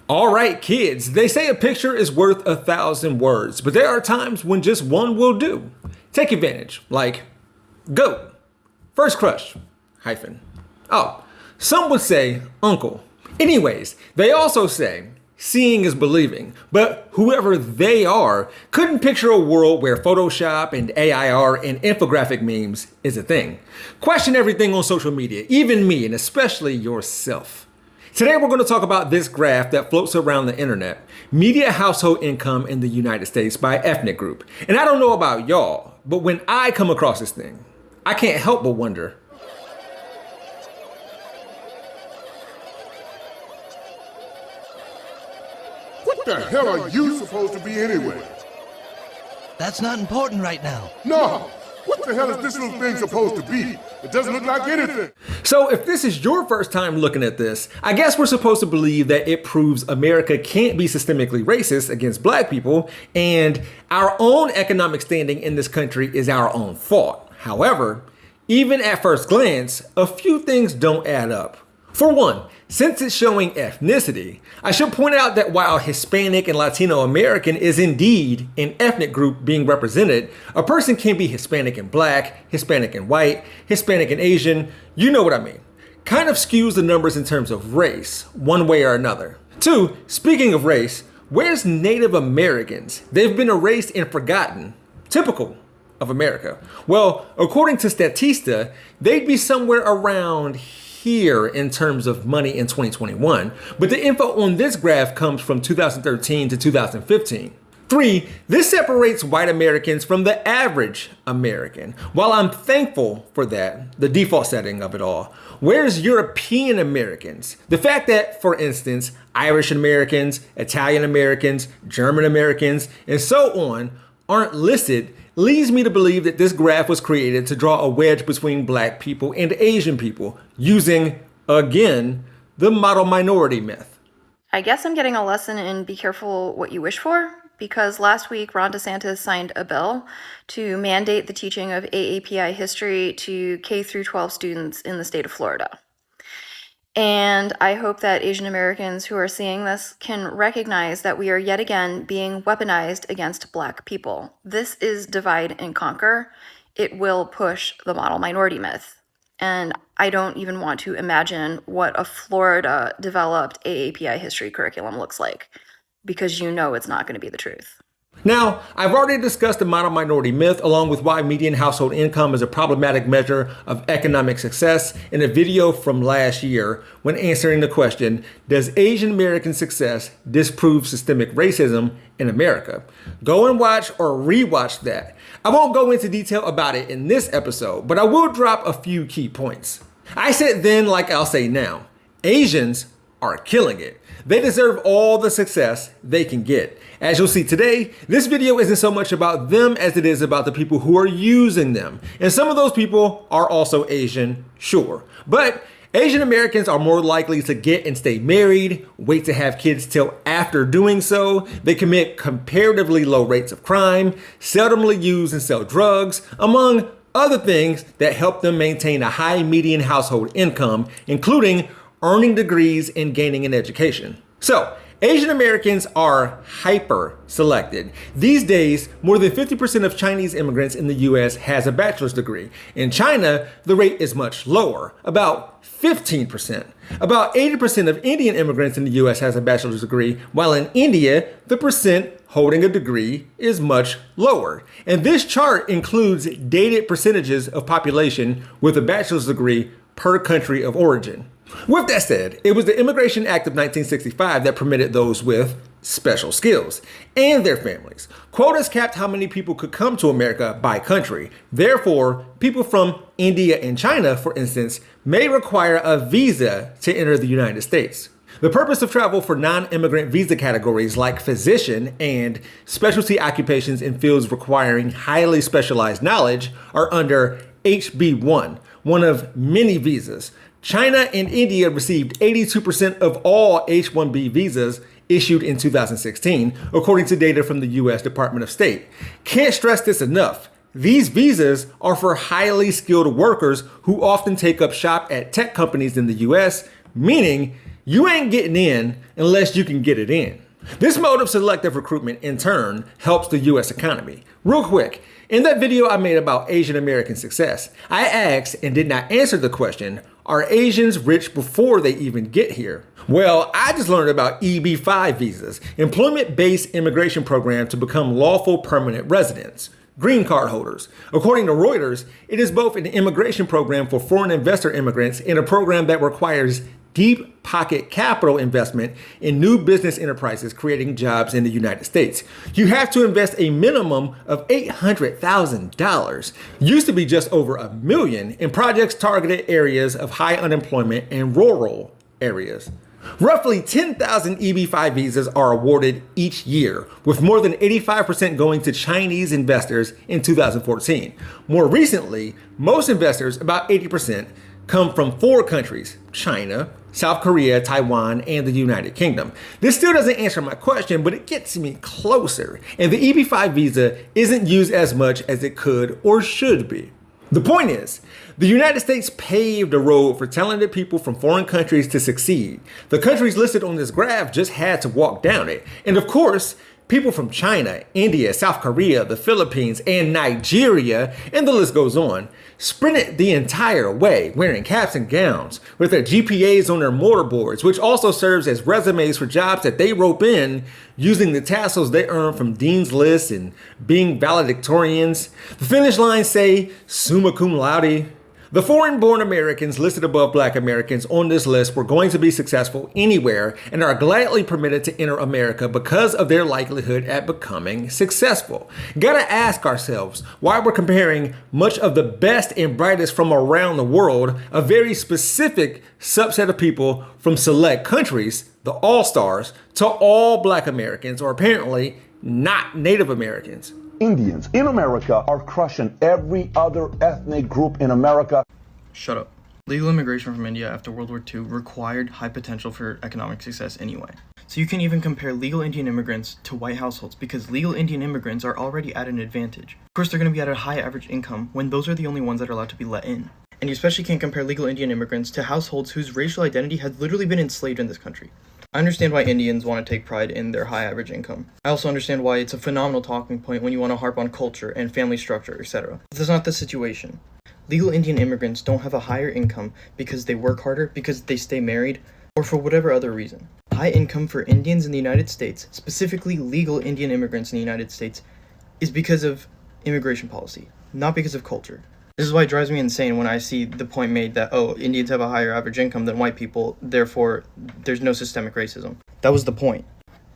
All right, kids, they say a picture is worth 1,000 words, but there are times when just one will do. Take advantage, like goat, first crush, hyphen. Oh, some would say uncle. Anyways, they also say seeing is believing, but whoever they are couldn't picture a world where Photoshop and AIR and infographic memes is a thing. Question everything on social media, even me, and especially yourself. Today we're going to talk about this graph that floats around the internet, media household income in the United States by ethnic group. And I don't know about y'all, but when I come across this thing, I can't help but wonder, what the hell are you supposed to be anyway? That's not important right now. No! What the hell is this little thing supposed to be? It doesn't look like anything. So if this is your first time looking at this, I guess we're supposed to believe that it proves America can't be systemically racist against black people, and our own economic standing in this country is our own fault. However, even at first glance, a few things don't add up. For one, since it's showing ethnicity, I should point out that while Hispanic and Latino American is indeed an ethnic group being represented, a person can be Hispanic and black, Hispanic and white, Hispanic and Asian, you know what I mean. Kind of skews the numbers in terms of race, one way or another. Two, speaking of race, where's Native Americans? They've been erased and forgotten. Typical of America. Well, according to Statista, they'd be somewhere around here in terms of money in 2021, but the info on this graph comes from 2013 to 2015. 3, this separates white Americans from the average American. While I'm thankful for that, the default setting of it all, where's European Americans? The fact that, for instance, Irish Americans, Italian Americans, German Americans, and so on aren't listed leads me to believe that this graph was created to draw a wedge between black people and Asian people using, again, the model minority myth. I guess I'm getting a lesson in be careful what you wish for, because last week Ron DeSantis signed a bill to mandate the teaching of AAPI history to K through 12 students in the state of Florida. And I hope that Asian Americans who are seeing this can recognize that we are yet again being weaponized against Black people. This is divide and conquer. It will push the model minority myth. And I don't even want to imagine what a Florida developed AAPI history curriculum looks like, because you know it's not going to be the truth. Now, I've already discussed the model minority myth along with why median household income is a problematic measure of economic success in a video from last year when answering the question, does Asian American success disprove systemic racism in America? Go and watch or rewatch that. I won't go into detail about it in this episode, but I will drop a few key points. I said then like I'll say now, Asians are killing it. They deserve all the success they can get. As you'll see today, this video isn't so much about them as it is about the people who are using them. And some of those people are also Asian, sure. But Asian Americans are more likely to get and stay married, wait to have kids till after doing so. They commit comparatively low rates of crime, seldomly use and sell drugs, among other things that help them maintain a high median household income, including earning degrees and gaining an education. So, Asian Americans are hyper selected. These days, more than 50% of Chinese immigrants in the US has a bachelor's degree. In China, the rate is much lower, about 15%. About 80% of Indian immigrants in the US has a bachelor's degree, while in India, the percent holding a degree is much lower. And this chart includes dated percentages of population with a bachelor's degree per country of origin. With that said, it was the Immigration Act of 1965 that permitted those with special skills and their families. Quotas capped how many people could come to America by country. Therefore, people from India and China, for instance, may require a visa to enter the United States. The purpose of travel for non-immigrant visa categories like physician and specialty occupations in fields requiring highly specialized knowledge are under H-1B, one of many visas. China and India received 82% of all H-1B visas issued in 2016, according to data from the U.S. Department of State. Can't stress this enough. These visas are for highly skilled workers who often take up shop at tech companies in the U.S., meaning You ain't getting in unless you can get it in. This mode of selective recruitment, in turn, helps the U.S. economy. Real quick, in that video I made about Asian American success, I asked and did not answer the question, are Asians rich before they even get here? Well, I just learned about EB-5 visas, employment-based immigration program to become lawful permanent residents, green card holders. According to Reuters, it is both an immigration program for foreign investor immigrants and a program that requires deep pocket capital investment in new business enterprises creating jobs in the United States. You have to invest a minimum of $800,000, used to be just over $1 million, in projects targeted areas of high unemployment and rural areas. Roughly 10,000 EB-5 visas are awarded each year, with more than 85% going to Chinese investors in 2014. More recently, most investors, about 80%, come from 4 countries: China, South Korea, Taiwan, and the United Kingdom. This still doesn't answer my question, but it gets me closer. And the EB-5 visa isn't used as much as it could or should be. The point is, the United States paved the road for talented people from foreign countries to succeed. The countries listed on this graph just had to walk down it. And of course, people from China, India, South Korea, the Philippines, and Nigeria, and the list goes on, sprinted the entire way, wearing caps and gowns, with their GPAs on their mortarboards, which also serves as resumes for jobs that they rope in using the tassels they earn from Dean's List and being valedictorians. The finish lines say summa cum laude. The foreign-born Americans listed above Black Americans on this list were going to be successful anywhere and are gladly permitted to enter America because of their likelihood at becoming successful. Gotta ask ourselves why we're comparing much of the best and brightest from around the world, a very specific subset of people from select countries, the all-stars, to all Black Americans, or apparently not Native Americans. Indians in America are crushing every other ethnic group in America. Shut up. Legal immigration from India after World War II required high potential for economic success anyway. So you can even compare legal Indian immigrants to white households because legal Indian immigrants are already at an advantage. Of course, they're going to be at a high average income when those are the only ones that are allowed to be let in. And you especially can't compare legal Indian immigrants to households whose racial identity has literally been enslaved in this country. I understand why Indians want to take pride in their high average income. I also understand why it's a phenomenal talking point when you want to harp on culture and family structure, etc. But that's not the situation. Legal Indian immigrants don't have a higher income because they work harder, because they stay married, or for whatever other reason. High income for Indians in the United States, specifically legal Indian immigrants in the United States, is because of immigration policy, not because of culture. This is why it drives me insane when I see the point made that, oh, Indians have a higher average income than white people, therefore there's no systemic racism. That was the point.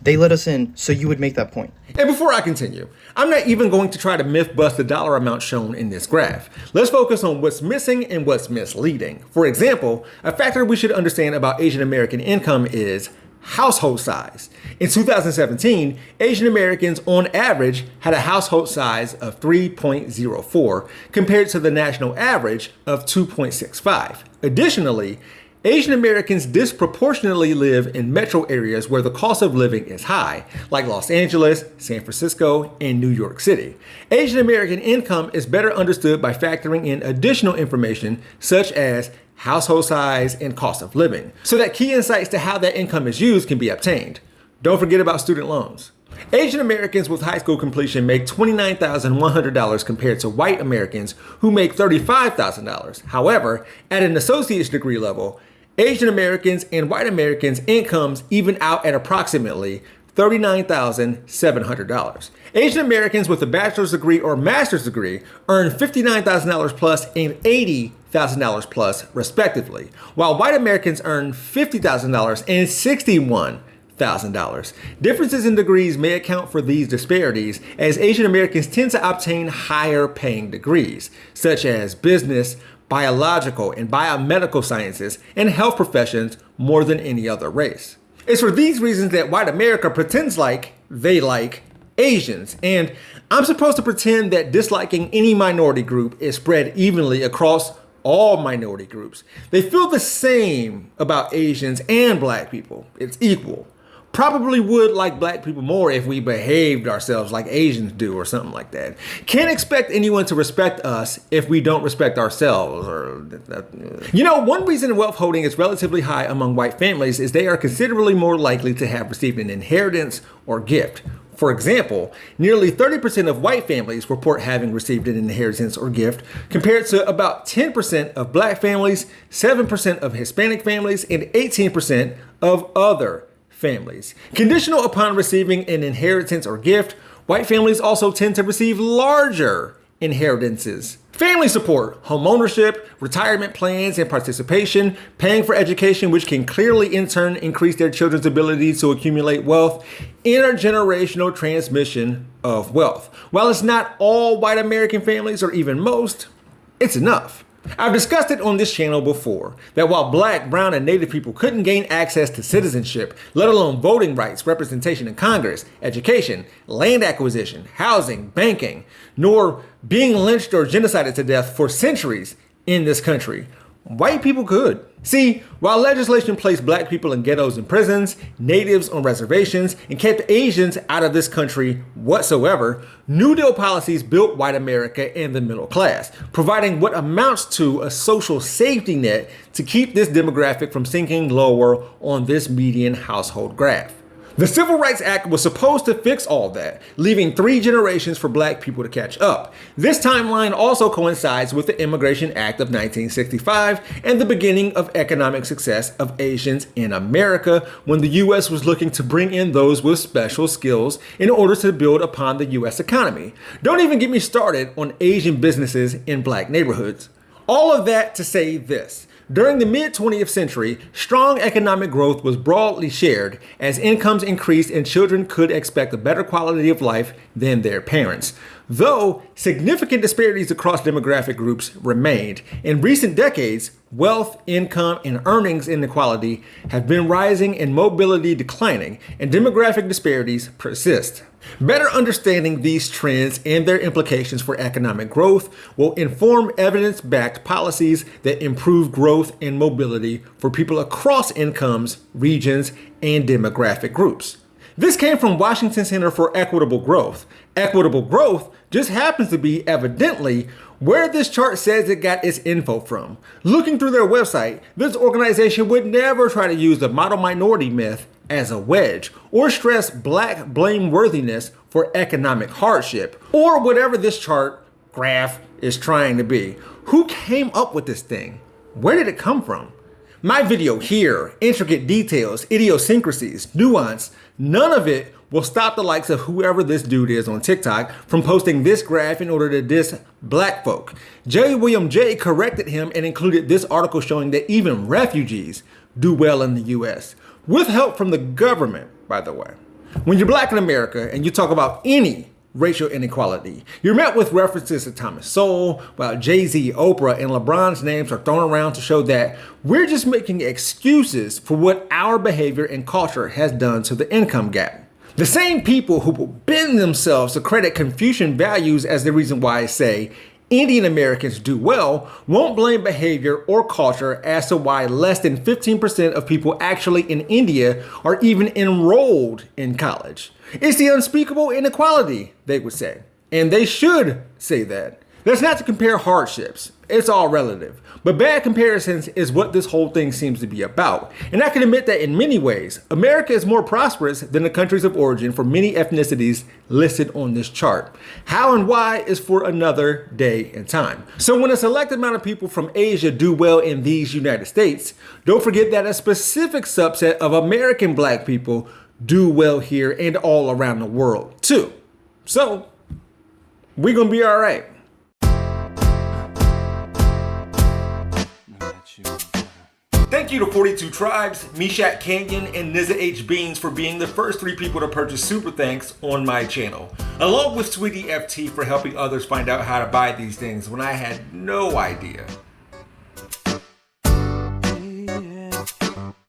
They let us in so you would make that point. And before I continue, I'm not even going to try to myth bust the dollar amount shown in this graph. Let's focus on what's missing and what's misleading. For example, a factor we should understand about Asian American income is household size. In 2017, Asian Americans on average had a household size of 3.04 compared to the national average of 2.65. Additionally, Asian Americans disproportionately live in metro areas where the cost of living is high, like Los Angeles, San Francisco, and New York City. Asian American income is better understood by factoring in additional information such as household size and cost of living, so that key insights to how that income is used can be obtained. Don't forget about student loans. Asian Americans with high school completion make $29,100 compared to white Americans who make $35,000. However, at an associate's degree level, Asian Americans and white Americans' incomes even out at approximately $39,700. Asian Americans with a bachelor's degree or master's degree earn $59,000 plus and $80,000 plus, respectively, while white Americans earn $50,000 and $61,000. Differences in degrees may account for these disparities, as Asian Americans tend to obtain higher paying degrees, such as business, biological and biomedical sciences, and health professions more than any other race. It's for these reasons that white America pretends like they like Asians, and I'm supposed to pretend that disliking any minority group is spread evenly across all minority groups. They feel the same about Asians and Black people. It's equal. Probably would like black people more if we behaved ourselves like Asians do or something like that. Can't expect anyone to respect us if we don't respect ourselves. One reason wealth holding is relatively high among white families is they are considerably more likely to have received an inheritance or gift. For example, nearly 30% of white families report having received an inheritance or gift, compared to about 10% of black families, 7% of Hispanic families, and 18% of other families. Conditional upon receiving an inheritance or gift, white families also tend to receive larger inheritances. Family support, home ownership, retirement plans, and participation, paying for education, which can clearly in turn increase their children's ability to accumulate wealth, intergenerational transmission of wealth. While it's not all white American families, or even most, it's enough. I've discussed it on this channel before, that while black, brown, and native people couldn't gain access to citizenship, let alone voting rights, representation in Congress, education, land acquisition, housing, banking, nor being lynched or genocided to death for centuries in this country, white people could. See, while legislation placed black people in ghettos and prisons, natives on reservations, and kept Asians out of this country whatsoever, New Deal policies built white America and the middle class, providing what amounts to a social safety net to keep this demographic from sinking lower on this median household graph. The Civil Rights Act was supposed to fix all that, leaving 3 generations for black people to catch up. This timeline also coincides with the Immigration Act of 1965 and the beginning of economic success of Asians in America, when the U.S. was looking to bring in those with special skills in order to build upon the U.S. economy. Don't even get me started on Asian businesses in black neighborhoods. All of that to say this. During the mid-20th century, strong economic growth was broadly shared as incomes increased and children could expect a better quality of life than their parents. Though significant disparities across demographic groups remained, in recent decades, wealth, income, and earnings inequality have been rising and mobility declining, and demographic disparities persist. Better understanding these trends and their implications for economic growth will inform evidence-backed policies that improve growth and mobility for people across incomes, regions, and demographic groups. This came from Washington Center for Equitable Growth. Equitable growth just happens to be, evidently, where this chart says it got its info from. Looking through their website, this organization would never try to use the model minority myth as a wedge, or stress black blameworthiness for economic hardship, or whatever this chart graph is trying to be. Who came up with this thing? Where did it come from? My video here, intricate details, idiosyncrasies, nuance, none of it will stop the likes of whoever this dude is on TikTok from posting this graph in order to diss black folk. J. William J. corrected him and included this article showing that even refugees do well in the US, with help from the government, by the way. When you're black in America and you talk about any racial inequality, you're met with references to Thomas Sowell, while Jay-Z, Oprah, and LeBron's names are thrown around to show that we're just making excuses for what our behavior and culture has done to the income gap. The same people who will bend themselves to credit Confucian values as the reason why I say Indian Americans do well won't blame behavior or culture as to why less than 15% of people actually in India are even enrolled in college. It's the unspeakable inequality, they would say. And they should say that. That's not to compare hardships. It's all relative. But bad comparisons is what this whole thing seems to be about. And I can admit that in many ways, America is more prosperous than the countries of origin for many ethnicities listed on this chart. How and why is for another day and time. So when a select amount of people from Asia do well in these United States, don't forget that a specific subset of American black people do well here and all around the world too. So we're gonna be all right. Thank you to 42 Tribes, Meshack Canyon, and Nizza H. Beans for being the first 3 people to purchase Super Thanks on my channel, along with Sweetie FT for helping others find out how to buy these things when I had no idea.